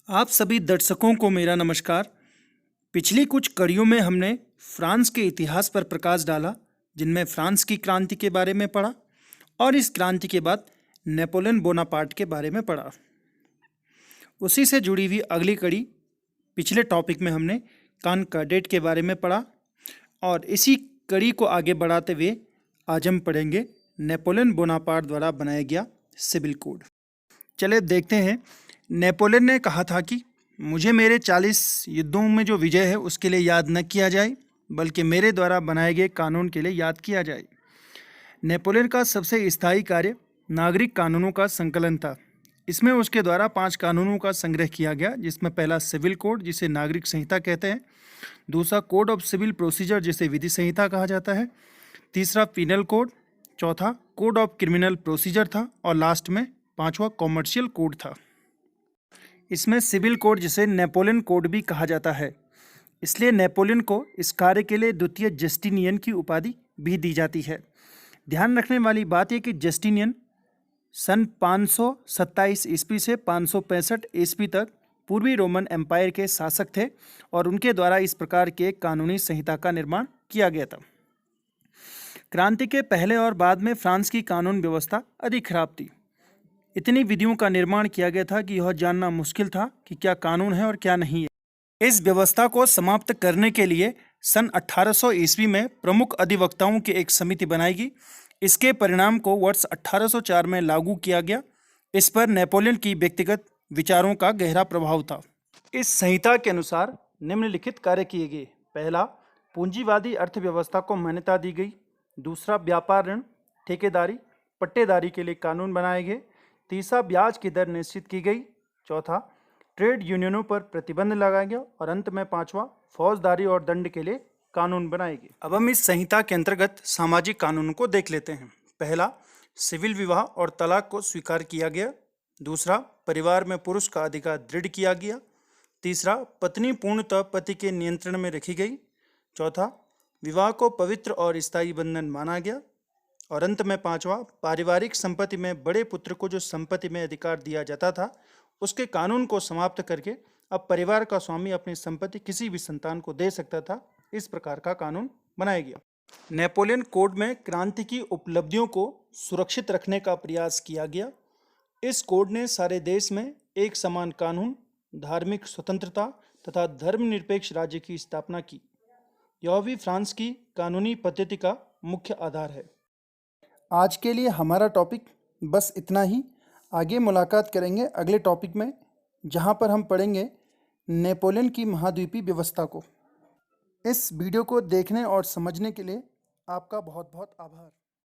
आप सभी दर्शकों को मेरा नमस्कार। पिछली कुछ कड़ियों में हमने फ्रांस के इतिहास पर प्रकाश डाला, जिनमें फ्रांस की क्रांति के बारे में पढ़ा और इस क्रांति के बाद नेपोलियन बोनापार्ट के बारे में पढ़ा। उसी से जुड़ी हुई अगली कड़ी पिछले टॉपिक में हमने कान कैडेट के बारे में पढ़ा और इसी कड़ी को आगे बढ़ाते हुए आज हम पढ़ेंगे नेपोलियन बोनापार्ट द्वारा बनाया गया सिविल कोड। चले देखते हैं। नेपोलियन ने कहा था कि मुझे मेरे 40 युद्धों में जो विजय है उसके लिए याद न किया जाए, बल्कि मेरे द्वारा बनाए गए कानून के लिए याद किया जाए। नेपोलियन का सबसे स्थायी कार्य नागरिक कानूनों का संकलन था। इसमें उसके द्वारा 5 कानूनों का संग्रह किया गया, जिसमें पहला सिविल कोड जिसे नागरिक संहिता कहते हैं, दूसरा कोड ऑफ सिविल प्रोसीजर जिसे विधि संहिता कहा जाता है, तीसरा पीनल कोड, चौथा कोड ऑफ क्रिमिनल प्रोसीजर था और लास्ट में 5वां कॉमर्शियल कोड था। इसमें सिविल कोड जिसे नेपोलियन कोड भी कहा जाता है, इसलिए नेपोलियन को इस कार्य के लिए द्वितीय जस्टिनियन की उपाधि भी दी जाती है। ध्यान रखने वाली बात यह कि जस्टिनियन सन 527 ईस्वी से 565 ईस्वी तक पूर्वी रोमन एम्पायर के शासक थे और उनके द्वारा इस प्रकार के कानूनी संहिता का निर्माण किया गया था। क्रांति के पहले और बाद में फ्रांस की कानून व्यवस्था अधिक खराब थी। इतनी विधियों का निर्माण किया गया था कि यह जानना मुश्किल था कि क्या कानून है और क्या नहीं है। इस व्यवस्था को समाप्त करने के लिए सन 1800 ईस्वी में प्रमुख अधिवक्ताओं की एक समिति बनाई गई। इसके परिणाम को वर्ष 1804 में लागू किया गया। इस पर नेपोलियन की व्यक्तिगत विचारों का गहरा प्रभाव था। इस संहिता के अनुसार निम्नलिखित कार्य किए गए। पहला, पूंजीवादी अर्थव्यवस्था को मान्यता दी गई। दूसरा, व्यापार ऋण, ठेकेदारी, पट्टेदारी के लिए कानून बनाए गए। तीसरा, ब्याज की दर निश्चित की गई। चौथा, ट्रेड यूनियनों पर प्रतिबंध लगाया गया और अंत में 5वां, फौजदारी और दंड के लिए कानून बनाए गए। अब हम इस संहिता के अंतर्गत सामाजिक कानूनों को देख लेते हैं। पहला, सिविल विवाह और तलाक को स्वीकार किया गया। दूसरा, परिवार में पुरुष का अधिकार दृढ़ किया गया। तीसरा, पत्नी पूर्णतः पति के नियंत्रण में रखी गई। चौथा, विवाह को पवित्र और स्थायी बंधन माना गया। और अंत में 5वां, पारिवारिक संपत्ति में बड़े पुत्र को जो संपत्ति में अधिकार दिया जाता था, उसके कानून को समाप्त करके अब परिवार का स्वामी अपनी संपत्ति किसी भी संतान को दे सकता था। इस प्रकार का कानून बनाया गया। नेपोलियन कोड में क्रांति की उपलब्धियों को सुरक्षित रखने का प्रयास किया गया। इस कोड ने सारे देश में एक समान कानून, धार्मिक स्वतंत्रता तथा धर्मनिरपेक्ष राज्य की स्थापना की। यह भी फ्रांस की कानूनी पद्धति का मुख्य आधार है। आज के लिए हमारा टॉपिक बस इतना ही। आगे मुलाकात करेंगे अगले टॉपिक में, जहां पर हम पढ़ेंगे नेपोलियन की महाद्वीपीय व्यवस्था को। इस वीडियो को देखने और समझने के लिए आपका बहुत बहुत आभार।